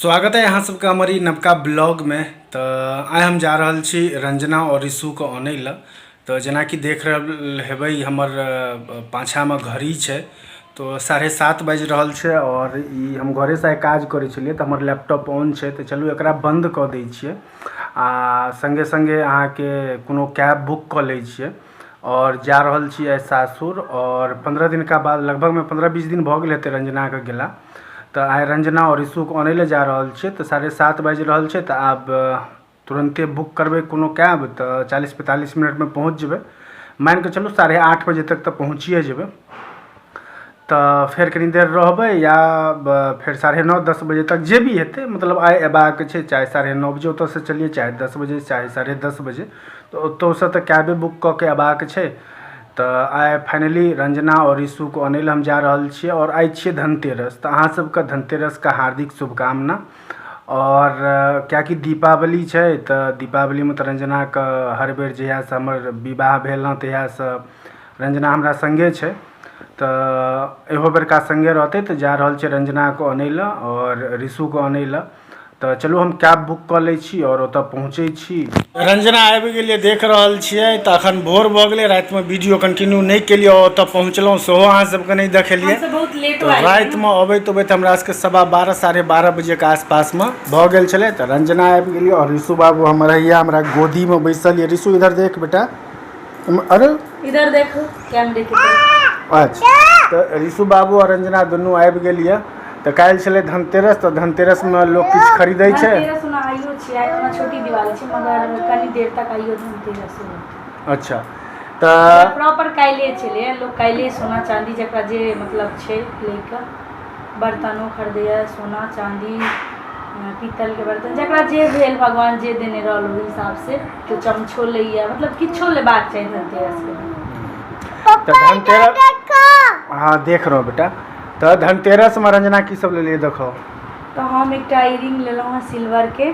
स्वागत है यहाँ सबका हमारी नवका ब्लॉग में। तो आइ हम जा रहल छी रंजना और ऋषु को आने ला। तो जना कि देख रहल हेबै हमर पाछा में घड़ी है। तो 7:30 बाजि रहल छै और ई हम घरे से काज करै छलिए तो हमर लैपटॉप ऑन है। तो चलू एकरा बंद कऽ दै छियै आ संगे संगे अहाँ के कोनो कैब बुक कऽ लै छियै और जा रहल छी आइ सासुर। और 15 दिन का बाद लगभग में 15-20 दिन भऽ गेल हेतै रंजना के गेला। तो आइ रंजना और ऋषु को आने ले जा रहल छियै। तो 7:30 बाजि रहल छै। तो आब तुरंते बुक करबै कोनो कैब तो 40-45 मिनट में पहुँच जेबै। मान के चलू 8:30 बजे तक तो पहुँचिए जेबै। तो फिर कनी देर रहबै या फिर 9:30-10 बजे तक जे भी हेतै, मतलब आइ एबाक छै, चाहे 9:30 बजे ओतऽ से चलिए, चाहे 10 बजे, चाहे 10:30 बजे। तो ओतऽ से तो कैबे बुक कऽ के एबाक छै। तो आइ फाइनली रंजना और ऋषु को आने हम जा रहल छियै। और आइ छियै धनतेरस। तो अहाँ सबके धनतेरस का हार्दिक शुभकामना। और क्या कि दीपावली है, तो दीपावली में तो रंजना का हर बेर जहिया से हमर विवाह भेल न तहिया से रंजना हमरा संगे है। तो एहो बेरका संगे रहते। तो जा रहल छै रंजना को आने ला और ऋषु को आने ला। तो चलू हम कैब बुक कऽ लै छी और ओतऽ पहुँचे छी। रंजना आबि गेलिए, देख रहल छियै। तो अखन भोर भऽ गेलै, रात में वीडियो कंटिन्यू नहीं केलिए, ओतऽ पहुँचलहुँ सेहो अहाँ सबके नहीं देखलिए। तो रात में अबैत अबैत हमरा सबके 12:15 12:30 बजे के आसपास में भऽ गेल छलै। तो रंजना आबि गेलिए और ऋषु बाबू हमर हैया हमरा गोदी में बैसल ये। ऋषु इधर देख बेटा, अरे इधर देखो कैमरे की। अच्छा, तो ऋषु बाबू और रंजना दुनू आबि गेलिए। तो काल्हि छलै धनतेरस। तो धनतेरस में लोग किछ खरीदै छै। धनतेरस ओना आइयो छै, आइ ओना छोटी दिवाली छै, मगर कनी देर तक आइयो धनतेरस छै। अच्छा, तो प्रॉपर काल्हे छलै। लोग काल्हे सोना चांदी जकरा जे मतलब छै लेके बर्तनों खरीदैया, सोना चांदी पीतल के बर्तन जकरा जे भेल, भगवान जे देने रहल ओहि हिसाब से केओ चमचो लैया, मतलब किछो लेबाक चाही धनतेरस के। तो धनतेरस, हाँ देख रहो बेटा। तो धनतेरस में रंजना की सब ले लिए देखो। तो हम एक इयरिंग लेलहुँ हैं सिल्वर के।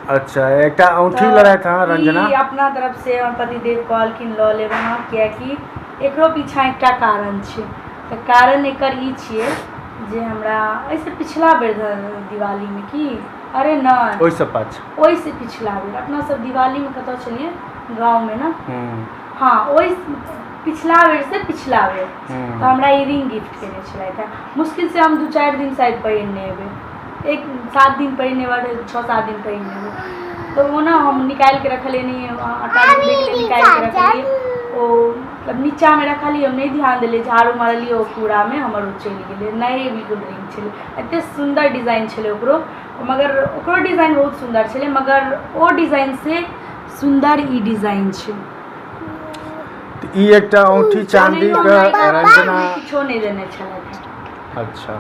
अच्छा, एक औंठी लड़ा था रंजना। ई अपना तरफ से हमर पतिदेव कहलखिन लऽ लेब अहाँ, कियाकि एकरो पीछा एकटा कारण छै। तो कारण एकर ई छियै जे हमरा ऐसे पिछला बेर दिवाली में की, अरे नहीं ओइसे पाछा, ओइसे पिछला बेर अपना सब दिवाली में कतौ चलिए गाँव में ना, हाँ ओइ पिछला बेर से पिछला बेर तो हमरा इयरिंग गिफ्ट केने छलथि। मुश्किल से हम 2-4 दिन शायद पहिरने हेबै, 7 दिन पहिरने वाले, 6-7 दिन पहिरने हेबै। तो वो ना हम निकाल के रखलिए, नहीं आटा गूँथै के लिए निकाल के रखलिए। ओ मतलब नीचा में रखलिए, हम नहीं ध्यान दिलिए, झाड़ू मारलिए ओ कूड़ा में हमर ओ चलि गेलै। नए बिल्कुल रिंग छलै, एते सुंदर डिजाइन छलै ओकरो, मगर ओकरो डिजाइन बहुत सुंदर छलै, मगर ओ डिजाइन से सुंदर ई डिजाइन छै। ई एकटा औंठी चांदी के रंजना किछो नहीं देने छलथि। अच्छा,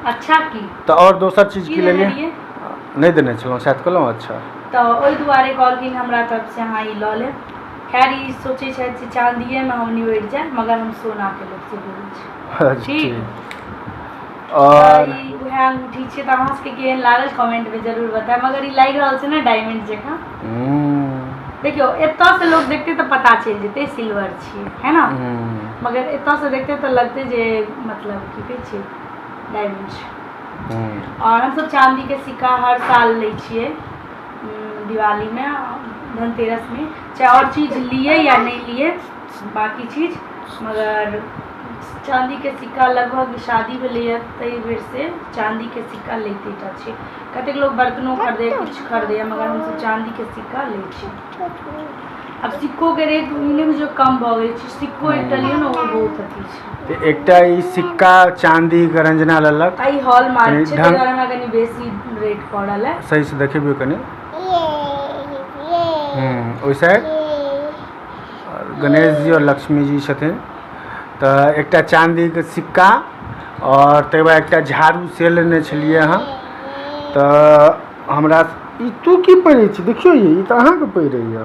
अच्छा की तो और दोसर चीज की ले लिए नहीं देने छलहुँ शायद कहलहुँ। अच्छा, तो ओहि दुआरे कहलखिन हमरा तरफ से अहाँ ई लऽ लेब। खैर ई सोचै छथि कि चांदिये में हम निबटि जाए, मगर हम सोना के लोग से बोलै छी। ठीक, और ई वएह अंगूठी छै। तो अहाँ सबके केहन लागल कमेंट में जरूर बताएब। मगर ई लागि रहल छै ना डायमंड जकाँ। देखियो एतऽ से लोग देखते तो पता चल जेते सिल्वर छियै, है ना, मगर एतऽ से देखते तो लगते जे मतलब की कहै छै डायमंड छै। और हम सब चांदी के सिक्का हर साल लै छियै दिवाली में, धनतेरस में, चाहे और चीज लिए या नहीं लिए बाकी चीज, मगर चांदी के सिक्का लगभग शादी में लिए तई बेर से चांदी के सिक्का लेते टा छै। कतेक लोग बर्तनों खरीदे, कुछ खरीदे, मगर हम सब चांदी के सिक्का ले छी। अब सिक्को के रेट इन्हें जो कम भऽ गेल छै, सिक्को एकटा लियो ना वो बहुत अथी छै। तो एकटा ई सिक्का चांदी के रंजना लेलक, आई हॉल मार्क छै, तो हमरा कनी बेसी रेट पड़ल है। सही से देखेबियो कनी। ओइ साइड गणेश जी और लक्ष्मी जी छथिन। तो एकटा चांदी के सिक्का और तै बाद एकटा झाड़ू से लेने छलिए हँ। तो हमरा ई तू की पहिरै छी, देखियो ये तो अहाँ के पहिरैया,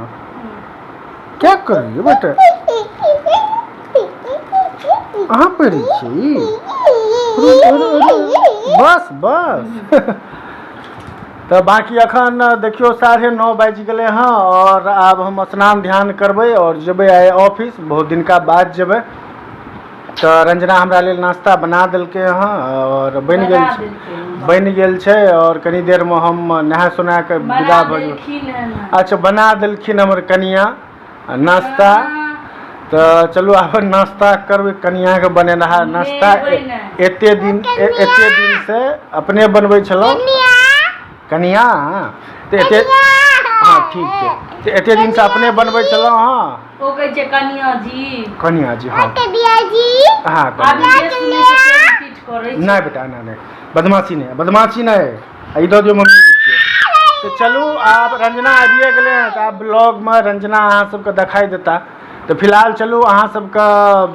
क्या करिए बेटा अहाँ पहिरै छी। बस बस तो बाकी अखन देखियो 9:30 बाजि गेलै हाँ। और आब हम स्नान ध्यान करबै और जेबै आइ ऑफिस, बहुत दिन का बाद जेबै। तो तो रंजना हमरा लेल नाश्ता बना देलकै हँ और बनि गेल छै और कनी देर में हम नहा सुना के विदा भ जेबै। अच्छा बना देलखिन हमर कनिया नाश्ता, तो चलू आब नाश्ता करबै। कनिया के बनेनहा नाश्ता एते दिन से अपने बनबै छलौ कनिया, तो एते हाँ ठीक छै, तो एते दिन से अपने बनबै छलौ। हाँ ओ कहै छै कनिया जी हाँ हाँ नहीं बेटा नहीं बदमाशी नहीं ई दो जो मम्मी के। तो चलू आब रंजना आबिए गेलै हैं, तो आब ब्लॉग में रंजना अहाँ सबके दिखाई देता। तो फिलहाल चलू अहाँ सबके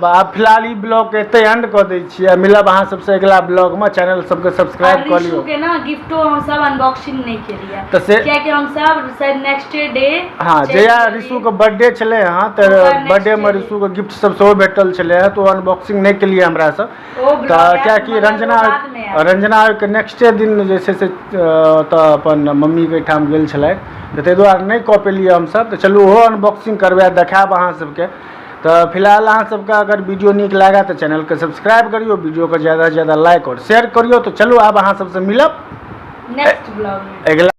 आब फिलहाल ई ब्लॉग के एते एंड कऽ दै छियै। मिलब अहाँ सबसे अगला ब्लॉग में, चैनल सबके सब्सक्राइब कऽ लियो। के ना गिफ्टो हम सब अनबॉक्सिंग नहीं केलिए, तो से किया कि हम सब शायद नेक्स्ट डे हाँ जया ऋषु के बर्थडे छले हाँ, तो बर्थडे में ऋषु के गिफ्ट सब सेहो भेटल छले, तो अनबॉक्सिंग नहीं केलिए हमरा सब। तो क्या कि रंजना के नेक्स्ट दिन जे छै से तो अपन मम्मी के ठाम गेल छलै, तो ताहि दुआरे नहीं कऽ पेलिए हम सब। तो चलू ओहो अनबॉक्सिंग करबै, देखाब अहाँ सबके। तो फिलहाल अहाँ सबके अगर वीडियो नीक लगे तो चैनल के सब्सक्राइब करियो, वीडियो को ज़्यादा से ज़्यादा लाइक और शेयर करियो। तो चलू आब अहाँ सबसे मिलब नेक्स्ट ब्लॉग में। अगला